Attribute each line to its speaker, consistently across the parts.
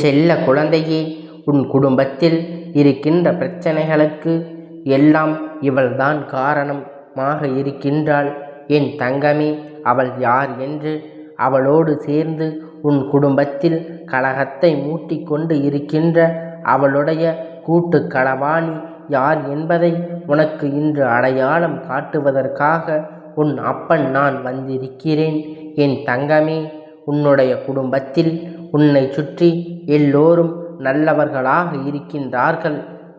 Speaker 1: செல்ல குழந்தையே, உன் குடும்பத்தில் இருக்கின்ற பிரச்சனைகளுக்கு எல்லாம் இவள்தான் காரணமாக இருக்கின்றாள். என் தங்கமே, அவள் யார் என்று, அவளோடு சேர்ந்து உன் குடும்பத்தில் கலகத்தை மூட்டிக்கொண்டு இருக்கின்ற அவளுடைய கூட்டு களவாணி யார் என்பதை உனக்கு இன்று அடையாளம் காட்டுவதற்காக உன் அப்பன் நான் வந்திருக்கிறேன். என் தங்கமே, உன்னுடைய குடும்பத்தில் உன்னை சுற்றி எல்லோரும் நல்லவர்களாக இருக்கின்றார்கள்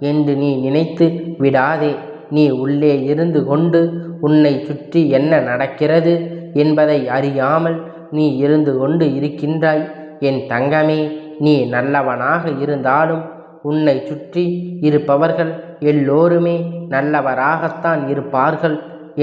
Speaker 1: என்று நீ நினைத்து விடாதே. நீ உள்ளே இருந்து கொண்டு உன்னை சுற்றி என்ன நடக்கிறது என்பதை அறியாமல் நீ இருந்து கொண்டு இருக்கின்றாய். என் தங்கமே, நீ நல்லவனாக இருந்தாலும் உன்னை சுற்றி இருப்பவர்கள் எல்லோருமே நல்லவராகத்தான் இருப்பார்கள்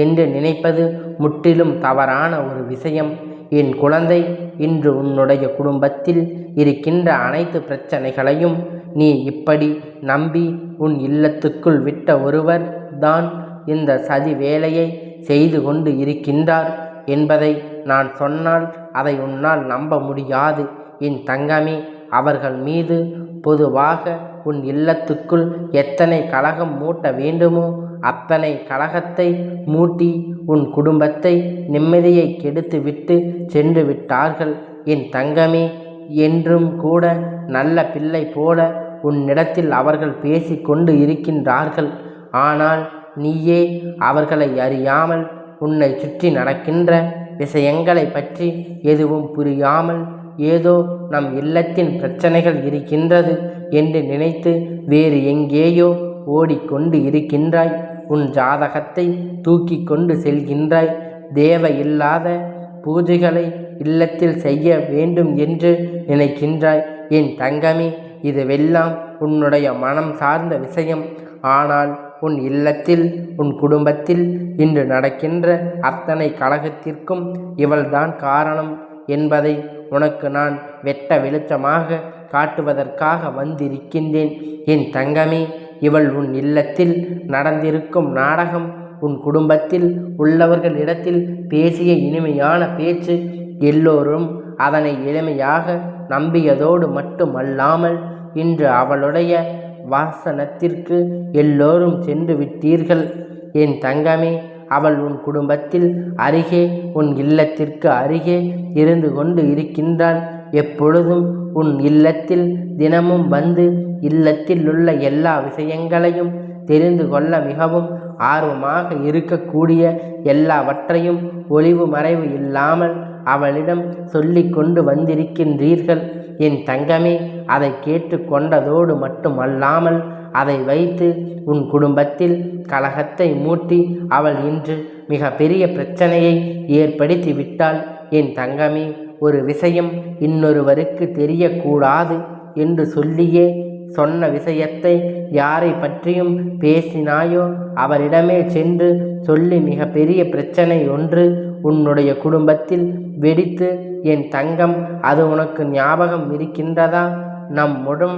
Speaker 1: என்று நினைப்பது முற்றிலும் தவறான ஒரு விஷயம். என் குழந்தை, இன்று உன்னுடைய குடும்பத்தில் இருக்கின்ற அனைத்து பிரச்சனைகளையும் நீ இப்படி நம்பி உன் இல்லத்துக்குள் விட்ட ஒருவர் தான் இந்த சதி வேலையை செய்து கொண்டு இருக்கின்றார் என்பதை நான் சொன்னால் அதை உன்னால் நம்ப முடியாது. என் தங்கமே, அவர்கள் மீது பொதுவாக உன் இல்லத்துக்குள் எத்தனை கலகம் மூட்ட வேண்டுமோ அத்தனை கலகத்தை மூட்டி உன் குடும்பத்தை நிம்மதியை கெடுத்து விட்டு சென்று விட்டார்கள். என் தங்கமே, என்றும் கூட நல்ல பிள்ளை போல உன்னிடத்தில் அவர்கள் பேசி கொண்டு இருக்கின்றார்கள். ஆனால் நீயே அவர்களை அறியாமல் உன்னை சுற்றி நடக்கின்ற விஷயங்களை பற்றி எதுவும் புரியாமல் ஏதோ நம் இல்லத்தின் பிரச்சனைகள் இருக்கின்றது என்று நினைத்து வேறு எங்கேயோ ஓடிக்கொண்டு இருக்கின்றாய். உன் ஜாதகத்தை தூக்கி கொண்டு செல்கின்றாய். தேவையில்லாத பூஜைகளை இல்லத்தில் செய்ய வேண்டும் என்று நினைக்கின்றாய். என் தங்கமே, இதுவெல்லாம் உன்னுடைய மனம் சார்ந்த விஷயம். ஆனால் உன் இல்லத்தில் உன் குடும்பத்தில் இன்று நடக்கின்ற அத்தனை கலகத்திற்கும் இவள்தான் காரணம் என்பதை உனக்கு நான் வெட்ட வெளிச்சமாக காட்டுவதற்காக வந்திருக்கின்றேன். என் தங்கமே, இவள் உன் இல்லத்தில் நடந்திருக்கும் நாடகம், உன் குடும்பத்தில் உள்ளவர்களிடத்தில் பேசிய இனிமையான பேச்சு, எல்லோரும் அதனை எளிமையாக நம்பியதோடு மட்டுமல்லாமல் இன்று அவளுடைய வாசனத்திற்கு எல்லோரும் சென்று விட்டீர்கள். என் தங்கமே, அவள் உன் குடும்பத்தில் அருகே உன் இல்லத்திற்கு அருகே இருந்து கொண்டு இருக்கின்றாள். எப்பொழுதும் உன் இல்லத்தில் தினமும் வந்து இல்லத்தில் உள்ள எல்லா விஷயங்களையும் தெரிந்து கொள்ள மிகவும் ஆர்வமாக இருக்கக்கூடிய எல்லாவற்றையும் ஒளிவு மறைவு இல்லாமல் அவளிடம் சொல்லி கொண்டு வந்திருக்கின்றீர்கள். என் தங்கமே, அதை கேட்டு கொண்டதோடு மட்டுமல்லாமல் அதை வைத்து உன் குடும்பத்தில் கலகத்தை மூட்டி அவள் இன்று மிக பெரிய பிரச்சனையை ஏற்படுத்தி விட்டாள். என் தங்கமே, ஒரு விஷயம் இன்னொருவருக்கு தெரியக்கூடாது என்று சொல்லியே சொன்ன விஷயத்தை யாரை பற்றியும் பேசினாயோ அவரிடமே சென்று சொல்லி மிக பெரிய பிரச்சனை ஒன்று உன்னுடைய குடும்பத்தில் வெடித்து, என் தங்கம், அது உனக்கு ஞாபகம் இருக்கின்றதா? நம்முடன்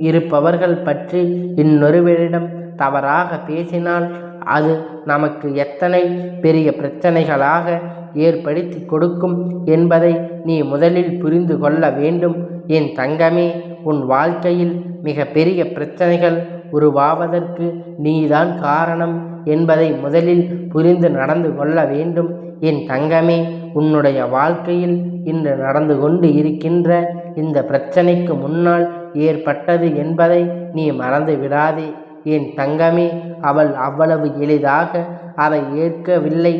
Speaker 1: இருப்பவர்கள் பற்றி இன்னொருவரிடம் தவறாக பேசினால் அது நமக்கு எத்தனை பெரிய பிரச்சனைகளாக ஏற்படுத்தி கொடுக்கும் என்பதை நீ முதலில் புரிந்து கொள்ள வேண்டும். என் தங்கமே, உன் வாழ்க்கையில் மிக பெரிய பிரச்சனைகள் உருவாவதற்கு நீதான் காரணம் என்பதை முதலில் புரிந்து நடந்து கொள்ள வேண்டும். என் தங்கமே, உன்னுடைய வாழ்க்கையில் இன்று நடந்து கொண்டு இருக்கின்ற இந்த பிரச்சனைக்கு முன்னால் ஏற்பட்டது என்பதை நீ மறந்து விடாதே. என் தங்கமே, அவள் அவ்வளவு எளிதாக அதை ஏற்கவில்லை.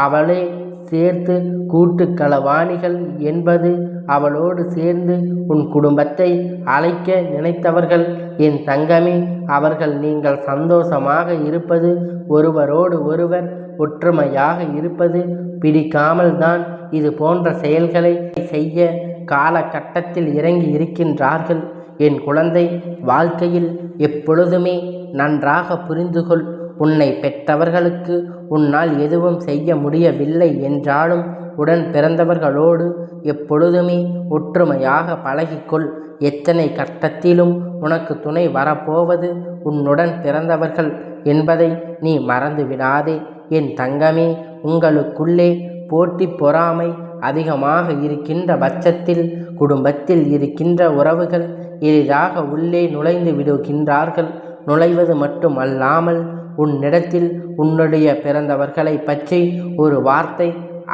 Speaker 1: அவளே சேர்த்து கூட்டு களவாணிகள் என்பது அவளோடு சேர்ந்து உன் குடும்பத்தை அழைக்க நினைத்தவர்கள். என் தங்கமே, அவர்கள் நீங்கள் சந்தோஷமாக இருப்பது, ஒருவரோடு ஒருவர் ஒற்றுமையாக இருப்பது பிடிக்காமல் தான் இது போன்ற செயல்களை செய்ய காலகட்டத்தில் இறங்கி இருக்கின்றார்கள். என் குழந்தை, வாழ்க்கையில் எப்பொழுதுமே நன்றாக புரிந்துகொள். உன்னை பெற்றவர்களுக்கு உன்னால் எதுவும் செய்ய முடியவில்லை என்றாலும் உடன் பிறந்தவர்களோடு எப்பொழுதுமே ஒற்றுமையாக பழகிக்கொள். எத்தனை கட்டத்திலும் உனக்கு துணை வரப்போவது உன்னுடன் பிறந்தவர்கள் என்பதை நீ மறந்து விடாதே. என் தங்கமே, உங்களுக்குள்ளே போட்டி பொறாமை அதிகமாக இருக்கின்ற பட்சத்தில் குடும்பத்தில் இருக்கின்ற உறவுகள் எளிதாக உள்ளே நுழைந்து விடுகின்றார்கள். நுழைவது மட்டும் அல்லாமல் உன்னிடத்தில் உன்னுடைய பிறந்தவர்களை பற்றி ஒரு வார்த்தை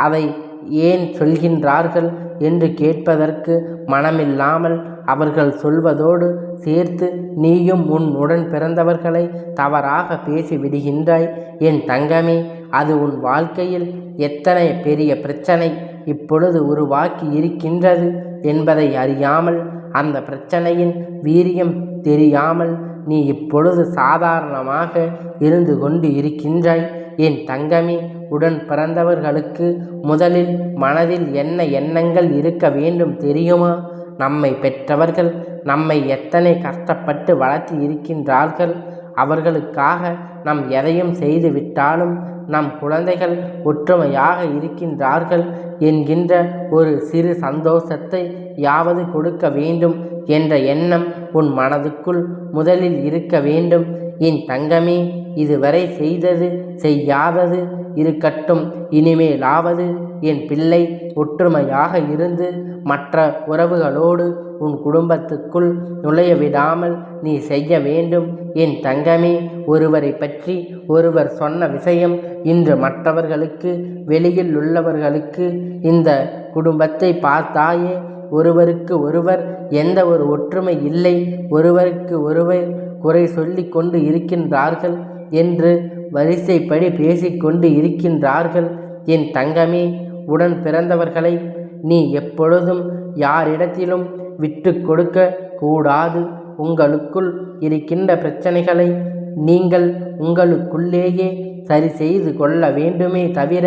Speaker 1: அதை ஏன் சொல்கின்றார்கள் என்று கேட்பதற்கு மனமில்லாமல் அவர்கள் சொல்வதோடு சேர்த்து நீயும் உன் உடன் பிறந்தவர்களை தவறாக பேசிவிடுகின்றாய். என் தங்கமே, அது உன் வாழ்க்கையில் எத்தனை பெரிய பிரச்சனை இப்பொழுது உருவாக்கி இருக்கின்றது என்பதை அறியாமல், அந்த பிரச்சனையின் வீரியம் தெரியாமல் நீ இப்பொழுது சாதாரணமாக இருந்து கொண்டு இருக்கின்றாய். என் தங்கமே, உடன் பிறந்தவர்களுக்கு முதலில் மனதில் என்ன எண்ணங்கள் இருக்க வேண்டும் தெரியுமா? நம்மை பெற்றவர்கள் நம்மை எத்தனை கஷ்டப்பட்டு வளர்த்தி இருக்கின்றார்கள். அவர்களுக்காக நாம் எதையும் செய்து விட்டாலும் நம் குழந்தைகள் ஒற்றுமையாக இருக்கின்றார்கள் என்கின்ற ஒரு சிறு சந்தோஷத்தை யாவது கொடுக்க வேண்டும் என்ற எண்ணம் உன் மனதுக்குள் முதலில் இருக்க வேண்டும். என் தங்கமே, இதுவரை செய்தது செய்யாதது இருக்கட்டும். இனிமேலாவது என் பிள்ளை ஒற்றுமையாக இருந்து மற்ற உறவுகளோடு உன் குடும்பத்துக்குள் நுழைய விடாமல் நீ செய்ய வேண்டும். என் தங்கமே, ஒருவரை பற்றி ஒருவர் சொன்ன விஷயம் இன்று மற்றவர்களுக்கு, வெளியில் உள்ளவர்களுக்கு இந்த குடும்பத்தை பார்த்தாயே, ஒருவருக்கு ஒருவர் எந்த ஒரு ஒற்றுமை இல்லை, ஒருவருக்கு ஒருவர் குறை சொல்லி கொண்டு இருக்கின்றார்கள் என்று வரிசைப்படி பேசிக்கொண்டு இருக்கின்றார்கள். என் தங்கமே, உடன் பிறந்தவர்களை நீ எப்பொழுதும் யாரிடத்திலும் விட்டு கொடுக்க கூடாது. உங்களுக்குள் இருக்கின்ற பிரச்சனைகளை நீங்கள் உங்களுக்குள்ளேயே சரி செய்து கொள்ள வேண்டுமே தவிர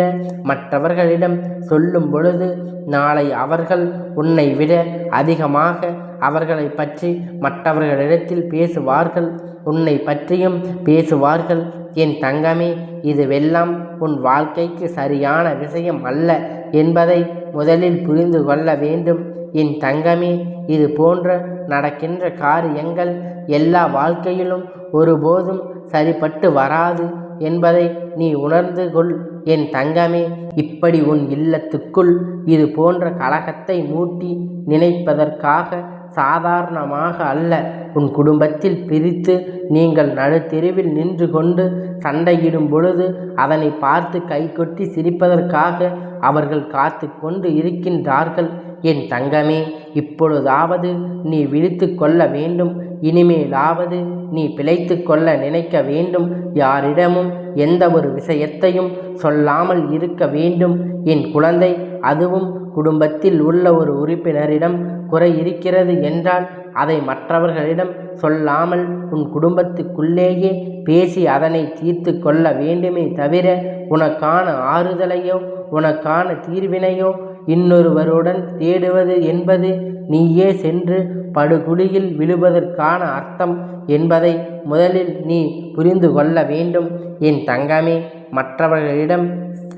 Speaker 1: மற்றவர்களிடம் சொல்லும் பொழுது நாளை அவர்கள் உன்னை விட அதிகமாக அவர்களை பற்றி மற்றவர்களிடத்தில் பேசுவார்கள், உன்னை பற்றியும் பேசுவார்கள். என் தங்கமே, இதுவெல்லாம் உன் வாழ்க்கைக்கு சரியான விஷயம் அல்ல என்பதை முதலில் புரிந்து கொள்ள வேண்டும். என் தங்கமே, இது போன்ற நடக்கின்ற காரியங்கள் எல்லா வாழ்க்கையிலும் ஒருபோதும் சரிப்பட்டு வராது என்பதை நீ உணர்ந்து கொள். என் தங்கமே, இப்படி உன் இல்லத்துக்குள் இது போன்ற கலகத்தை மூட்டி நினைப்பதற்காக சாதாரணமாக அல்ல, உன் குடும்பத்தில் பிரித்து நீங்கள் நடுத்தெருவில் நின்று கொண்டு சண்டையிடும் பொழுது அதனை பார்த்து கைகொட்டி சிரிப்பதற்காக அவர்கள் காத்து கொண்டு இருக்கின்றார்கள். என் தங்கமே, இப்பொழுதாவது நீ விழித்து கொள்ள வேண்டும். இனிமேலாவது நீ பிழைத்து கொள்ள நினைக்க வேண்டும். யாரிடமும் எந்த ஒரு விஷயத்தையும் சொல்லாமல் இருக்க வேண்டும். என் குழந்தை, அதுவும் குடும்பத்தில் உள்ள ஒரு உறுப்பினரிடம் குறை இருக்கிறது என்றால் அதை மற்றவர்களிடம் சொல்லாமல் உன் குடும்பத்துக்குள்ளேயே பேசி அதனை தீர்த்து கொள்ள வேண்டுமே தவிர உனக்கான ஆறுதலையோ உனக்கான தீர்வினையோ இன்னொருவருடன் தேடுவது என்பது நீயே சென்று படுகுழியில் விழுவதற்கான அர்த்தம் என்பதை முதலில் நீ புரிந்து கொள்ள வேண்டும். என் தங்கமே, மற்றவர்களிடம்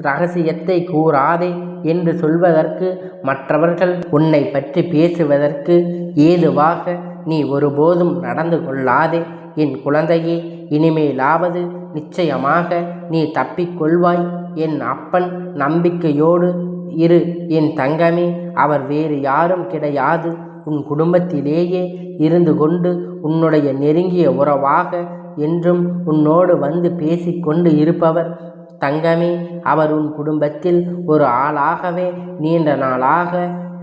Speaker 1: ரகசியத்தை கூறாதே என்று சொல்வதற்கு, மற்றவர்கள் உன்னை பற்றி பேசுவதற்கு ஏதுவாக நீ ஒருபோதும் நடந்து கொள்ளாதே. என் குழந்தையே, இனிமேலாவது நிச்சயமாக நீ தப்பிக்கொள்வாய். என் அப்பன் நம்பிக்கையோடு இரு. என் தங்கமே, அவர் வேறு யாரும் கிடையாது. உன் குடும்பத்திலேயே இருந்து கொண்டு உன்னுடைய நெருங்கிய உறவாக என்றும் உன்னோடு வந்து பேசிக்கொண்டு இருப்பவர். தங்கமே, அவர் உன் குடும்பத்தில் ஒரு ஆளாகவே நீண்ட நாளாக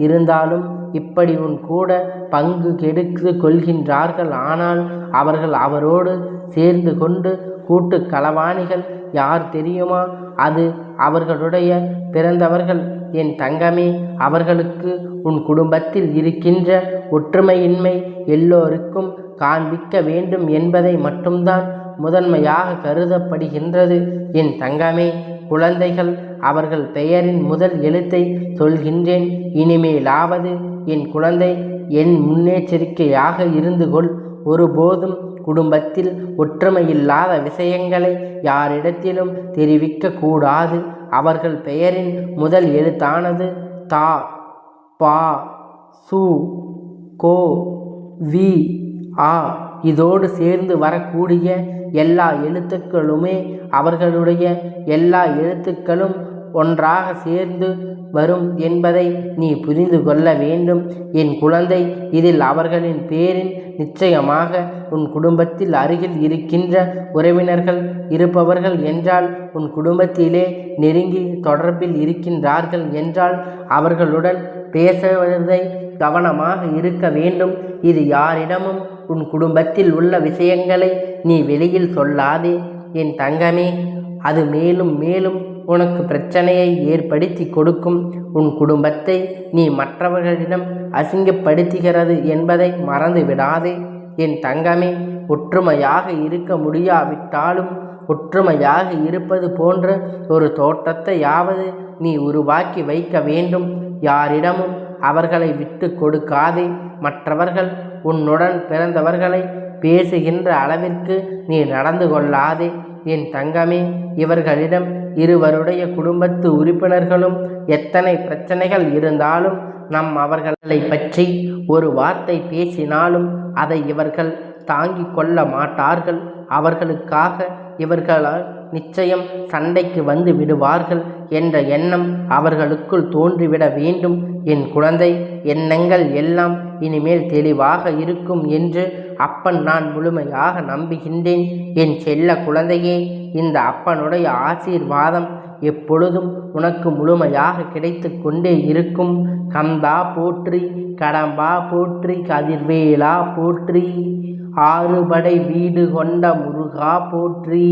Speaker 1: இருந்தாலும் இப்படி உன் கூட பங்கு கெடுத்து கொள்கின்றார்கள். ஆனால் அவர்கள் அவரோடு சேர்ந்து கொண்டு கூட்டு களவாணிகள் யார் தெரியுமா? அது அவர்களுடைய பிறந்தவர்கள். என் தங்கமே, அவர்களுக்கு உன் குடும்பத்தில் இருக்கின்ற ஒற்றுமையின்மை எல்லோருக்கும் காண்பிக்க வேண்டும் என்பதை மட்டும்தான் முதன்மையாக கருதப்படுகின்றது. என் தங்கமே, குழந்தைகள் அவர்கள் பெயரின் முதல் எழுத்தை சொல்கின்றேன். இனிமேலாவது என் குழந்தை, என் முன்னெச்சரிக்கையாக இருந்து கொள். ஒருபோதும் குடும்பத்தில் ஒற்றுமையில்லாத விஷயங்களை யாரிடத்திலும் தெரிவிக்க கூடாது. அவர்கள் பெயரின் முதல் எழுத்தானது தா, பா, சு, கோ, வி, ஆ இதோடு சேர்ந்து வரக்கூடிய எல்லா எழுத்துக்களுமே அவர்களுடைய எல்லா எழுத்துக்களும் ஒன்றாக சேர்ந்து வரும் என்பதை நீ புரிந்து கொள்ள வேண்டும். என் குழந்தை, இதில் அவர்களின் பேரில் நிச்சயமாக உன் குடும்பத்தில் அருகில் இருக்கின்ற உறவினர்கள் இருப்பவர்கள் என்றால், உன் குடும்பத்திலே நெருங்கி தொடர்பில் இருக்கின்றார்கள் என்றால் அவர்களுடன் பேசுவதை கவனமாக இருக்க வேண்டும். இது யாரிடமும் உன் குடும்பத்தில் உள்ள விஷயங்களை நீ வெளியில் சொல்லாதே என் தங்கமே. அது மேலும் மேலும் உனக்கு பிரச்சனையை ஏற்படுத்தி கொடுக்கும். உன் குடும்பத்தை நீ மற்றவர்களிடம் அசிங்கப்படுத்துகிறது என்பதை மறந்து விடாதே என் தங்கமே. ஒற்றுமையாக இருக்க முடியாவிட்டாலும் ஒற்றுமையாக இருப்பது போன்ற ஒரு தோற்றத்தையாவது நீ உருவாக்கி வைக்க வேண்டும். யாரிடமும் அவர்களை விட்டு கொடுக்காதே. மற்றவர்கள் உன்னுடன் பிறந்தவர்களை பேசுகின்ற அளவிற்கு நீ நடந்து கொள்ளாதே என் தங்கமே. இவர்களிடம் இருவருடைய குடும்பத்து உறுப்பினர்களும் எத்தனை பிரச்சனைகள் இருந்தாலும் அவர்களை பற்றி ஒரு வார்த்தை பேசினாலும் அதை இவர்கள் தாங்கிக் கொள்ள மாட்டார்கள். அவர்களுக்காக இவர்களால் நிச்சயம் சண்டைக்கு வந்து விடுவார்கள் என்ற எண்ணம் அவர்களுக்குள் தோன்றிவிட வேண்டும் என் குழந்தை. எண்ணங்கள் எல்லாம் இனிமேல் தெளிவாக இருக்கும் என்று அப்பன் நான் முழுமையாக நம்புகின்றேன் என் செல்ல குழந்தையே. இந்த அப்பனுடைய ஆசீர்வாதம் எப்பொழுதும் உனக்கு முழுமையாக கிடைத்து கொண்டே இருக்கும். கந்தா போற்றி, கடம்பா போற்றி, கதிர்வேலா போற்றி, ஆறுபடை வீடு கொண்ட முருகா போற்றி.